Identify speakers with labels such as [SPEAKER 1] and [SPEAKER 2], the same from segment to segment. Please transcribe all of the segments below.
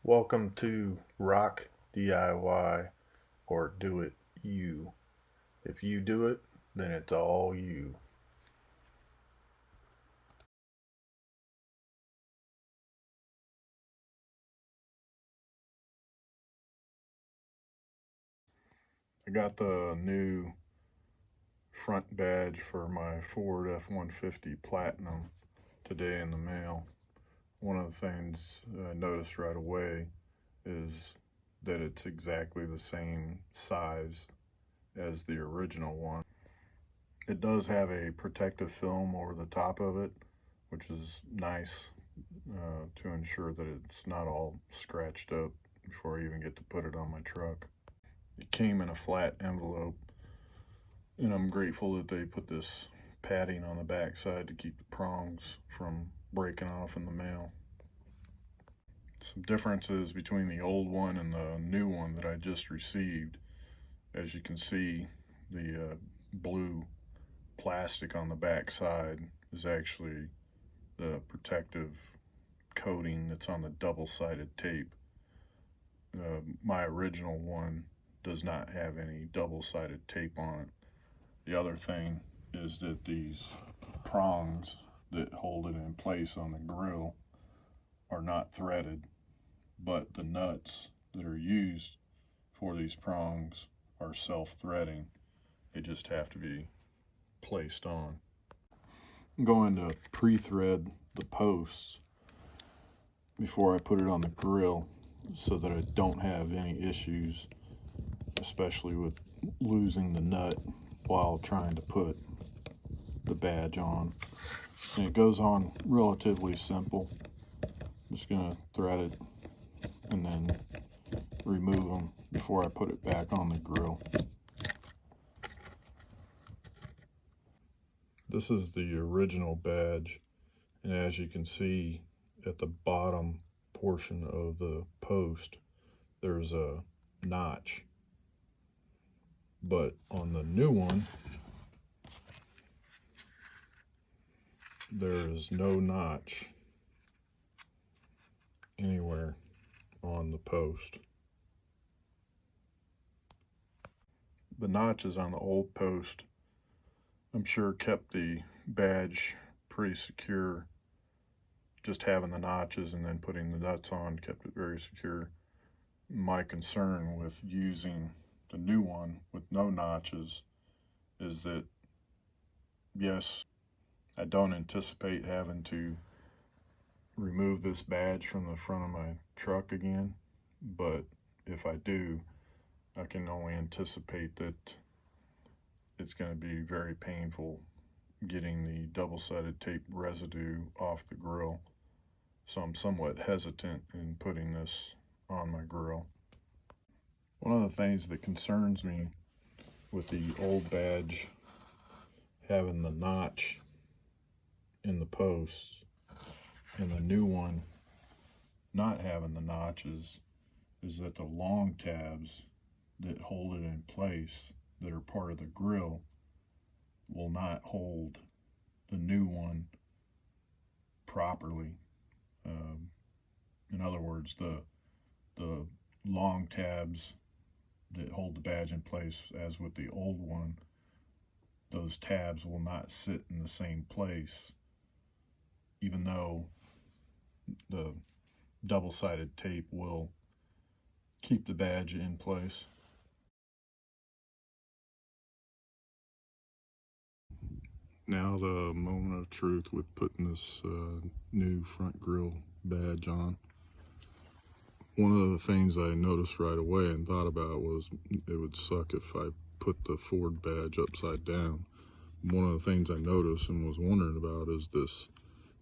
[SPEAKER 1] Welcome to Rock DIY or Do It You. If you do it, then it's all you. I got the new front badge for my Ford F-150 Platinum today in the mail. One of the things I noticed right away is that it's exactly the same size as the original one. It does have a protective film over the top of it, which is nice to ensure that it's not all scratched up before I even get to put it on my truck. It came in a flat envelope, and I'm grateful that they put this padding on the back side to keep the prongs from breaking off in the mail. Some differences between the old one and the new one that I just received. As you can see, the blue plastic on the back side is actually the protective coating that's on the double-sided tape. My original one does not have any double-sided tape on it. The other thing is that these prongs that hold it in place on the grill are not threaded, but the nuts that are used for these prongs are self-threading. They just have to be placed on. I'm going to pre-thread the posts before I put it on the grill so that I don't have any issues, especially with losing the nut while trying to put the badge on. And it goes on relatively simple. I'm just gonna thread it and then remove them before I put it back on the grill. This is the original badge, and as you can see at the bottom portion of the post there's a notch, but on the new one there is no notch anywhere on the post. The notches on the old post, I'm sure, kept the badge pretty secure. Just having the notches and then putting the nuts on kept it very secure. My concern with using the new one with no notches is that, yes, I don't anticipate having to remove this badge from the front of my truck again, but if I do, I can only anticipate that it's going to be very painful getting the double-sided tape residue off the grill. So I'm somewhat hesitant in putting this on my grill. One of the things that concerns me with the old badge having the notch in the posts and the new one not having the notches is that the long tabs that hold it in place, that are part of the grill, will not hold the new one properly. In other words, the long tabs that hold the badge in place, as with the old one, those tabs will not sit in the same place, even though the double-sided tape will keep the badge in place. Now the moment of truth with putting this new front grille badge on. One of the things I noticed right away and thought about was it would suck if I put the Ford badge upside down. One of the things I noticed and was wondering about is this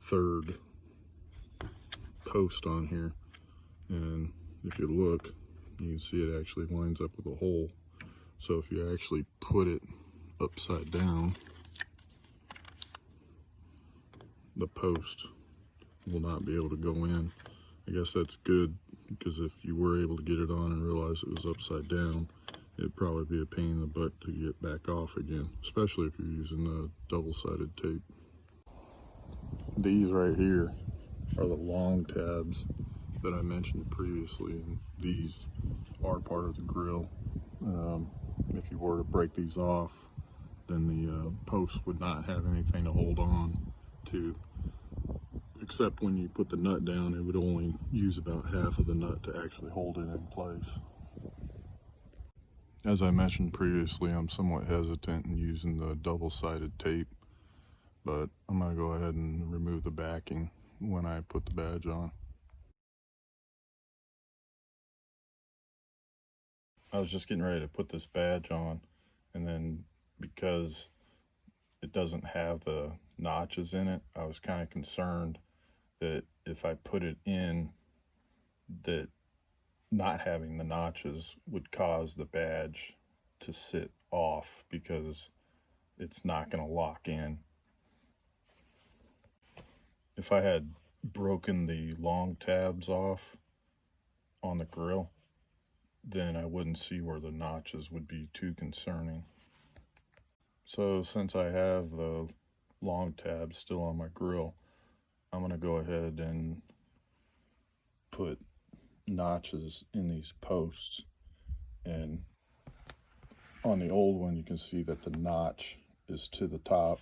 [SPEAKER 1] third post on here. And if you look, you can see it actually lines up with a hole. So if you actually put it upside down, the post will not be able to go in. I guess that's good, because if you were able to get it on and realize it was upside down, it'd probably be a pain in the butt to get back off again, especially if you're using a double-sided tape. These right here are the long tabs that I mentioned previously, and these are part of the grill. If you were to break these off, then the post would not have anything to hold on to, except when you put the nut down, it would only use about half of the nut to actually hold it in place. As I mentioned previously, I'm somewhat hesitant in using the double-sided tape, but I'm going to go ahead and remove the backing when I put the badge on. I was just getting ready to put this badge on, and then because it doesn't have the notches in it, I was kind of concerned that if I put it in, that not having the notches would cause the badge to sit off because it's not going to lock in. If I had broken the long tabs off on the grill, then I wouldn't see where the notches would be too concerning. So since I have the long tabs still on my grill, I'm going to go ahead and put notches in these posts. And on the old one, you can see that the notch is to the top.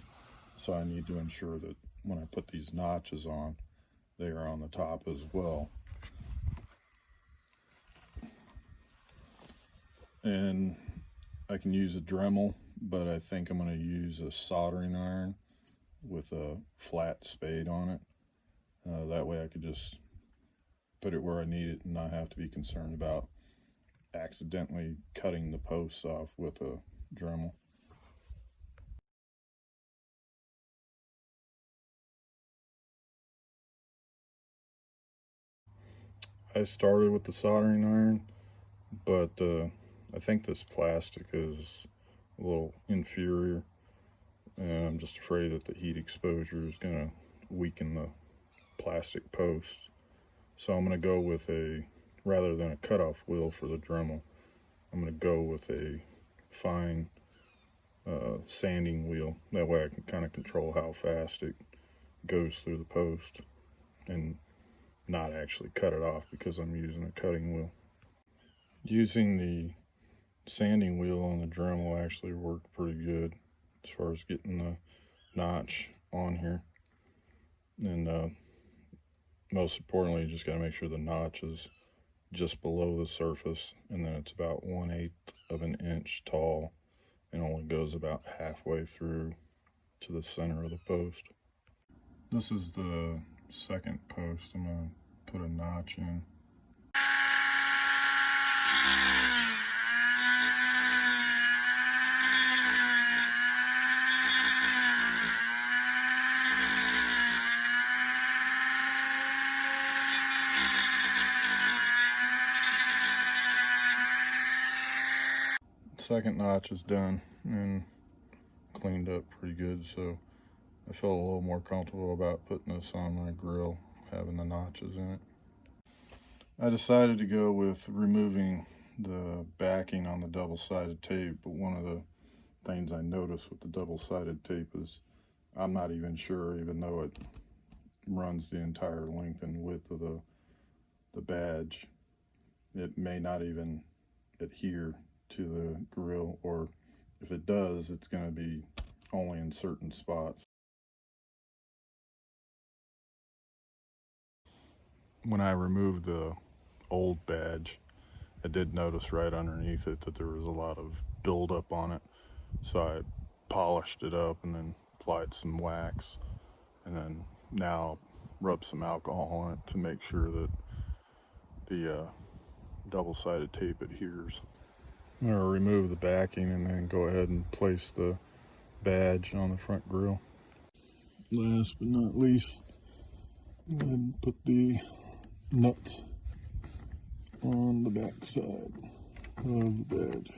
[SPEAKER 1] So I need to ensure that when I put these notches on, they are on the top as well. And I can use a Dremel, but I think I'm going to use a soldering iron with a flat spade on it. That way I could just put it where I need it and not have to be concerned about accidentally cutting the posts off with a Dremel. I started with the soldering iron, but I think this plastic is a little inferior, and I'm just afraid that the heat exposure is going to weaken the plastic post. So I'm going to go with rather than a cutoff wheel for the Dremel, I'm going to go with a fine sanding wheel. That way I can kind of control how fast it goes through the post and not actually cut it off because I'm using a cutting wheel. Using the sanding wheel on the Dremel actually worked pretty good as far as getting the notch on here. And most importantly, you just got to make sure the notch is just below the surface, and then it's about 1/8 of an inch tall and only goes about halfway through to the center of the post. This is the second post. I'm going to put a notch in. Second notch is done and cleaned up pretty good, so I felt a little more comfortable about putting this on my grill, having the notches in it. I decided to go with removing the backing on the double-sided tape, but one of the things I noticed with the double-sided tape is I'm not even sure, even though it runs the entire length and width of the badge, it may not even adhere to the grill, or if it does, it's going to be only in certain spots. When I removed the old badge, I did notice right underneath it that there was a lot of buildup on it. So I polished it up and then applied some wax, and then now rub some alcohol on it to make sure that the double-sided tape adheres. I'm going to remove the backing and then go ahead and place the badge on the front grille. Last but not least, go ahead and put the nuts on the back side of the badge.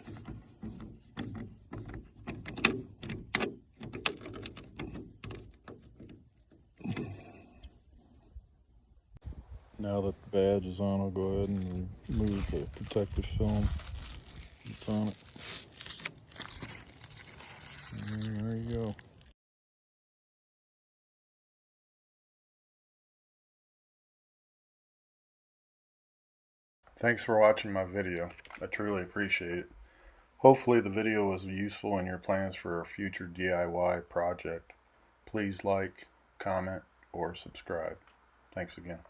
[SPEAKER 1] Now that the badge is on, I'll go ahead and remove the protective film that's on it. And there you go. Thanks for watching my video. I truly appreciate it. Hopefully the video was useful in your plans for a future DIY project. Please like, comment, or subscribe. Thanks again.